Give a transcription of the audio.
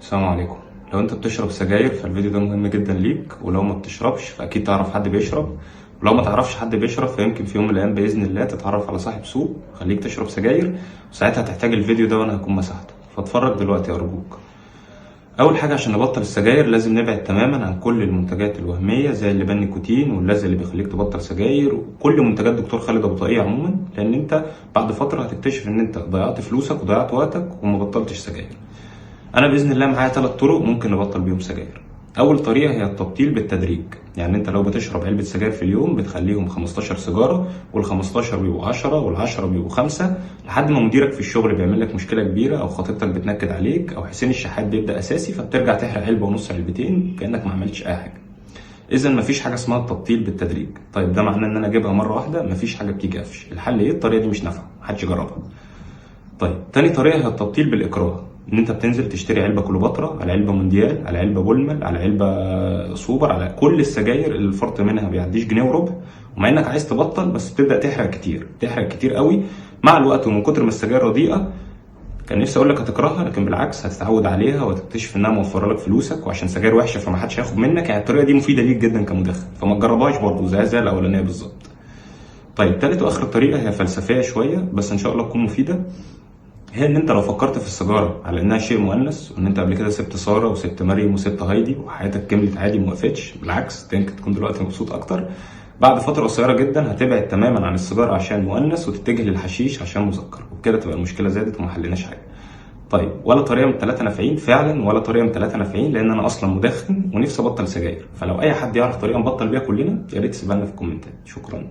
السلام عليكم. لو انت بتشرب سجاير فالفيديو ده مهم جدا ليك، ولو ما بتشربش فاكيد تعرف حد بيشرب، ولو ما تعرفش حد بيشرب فيمكن في يوم من الايام باذن الله تتعرف على صاحب سوق خليك تشرب سجاير، وساعتها هتحتاج الفيديو ده وانا هكون مسحته، فاتفرج دلوقتي ارجوك. اول حاجه عشان نبطل السجاير لازم نبعد تماما عن كل المنتجات الوهميه زي اللبان نيكوتين واللزق اللي بيخليك تبطل سجاير وكل منتجات دكتور خالد ابو طاقية عموما، لان انت بعد فتره هتكتشف ان انت ضيعت فلوسك وضيعت وقتك وما بطلتش سجاير. انا باذن الله معايا 3 طرق ممكن نبطل بيهم سجاير. اول طريقه هي التبطيل بالتدريج، يعني انت لو بتشرب علبه سجاير في اليوم بتخليهم 15 سيجاره، وال15 بيبقوا 10 وال10 بيبقوا 5 لحد ما مديرك في الشغل بيعمل لك مشكله كبيره، او خطيبتك بتنكد عليك، او حسين الشحات بيبدا اساسي فبترجع تحرق علبه ونص علبتين كانك ما عملتش اي حاجه. اذا مفيش حاجه اسمها التبطيل بالتدريج. طيب ده معناه ان انا اجيبها مره واحده؟ مفيش حاجه بتيجي قفش. الحل ايه؟ الطريقه دي مش نافعه، محدش يجربها. طيب تاني طريقه هي التبطيل بالاكراه، ان انت بتنزل تشتري علبه كليوباترا على علبه مونديال على علبه بولمل على علبه سوبر على كل السجاير اللي الفرط منها بيعديش جنيه وربع، ومع انك عايز تبطل بس بتبدا تحرق كتير، تحرق كتير قوي مع الوقت، ومن كتر ما السجاير رديئه كان نفسي اقول لك هتكرهها، لكن بالعكس هتتعود عليها وهتكتشف انها موفره لك فلوسك، وعشان سجاير وحشه فما حدش هياخد منك. يعني الطريقه دي مفيده ليك جدا كمدخن، فما تجربهاش برضه زي الاولانيه بالظبط. طيب تالت واخر طريقه هي فلسفيه شويه بس ان شاء الله تكون مفيده، هي ان انت لو فكرت في السيجاره على انها شيء مؤنث، وان انت قبل كده سبت ساره وسبت مريم وسبت هايدي وحياتك كملت عادي ما وقفتش، بالعكس انت يمكن تكون دلوقتي مبسوط اكتر، بعد فتره قصيره جدا هتبعد تماما عن السيجاره عشان مؤنث وتتجه للحشيش عشان مسكر، وبكده تبقى المشكله زادت وما حليناش حاجه. طيب ولا طريقه من الثلاثه نافعين فعلا، ولا طريقه من الثلاثه نافعين، لان انا اصلا مدخن ونفسي ابطل سجاير، فلو اي حد يعرف طريقه نبطل بيها كلنا يا ريت تسيبها لنا في الكومنتات. شكرا.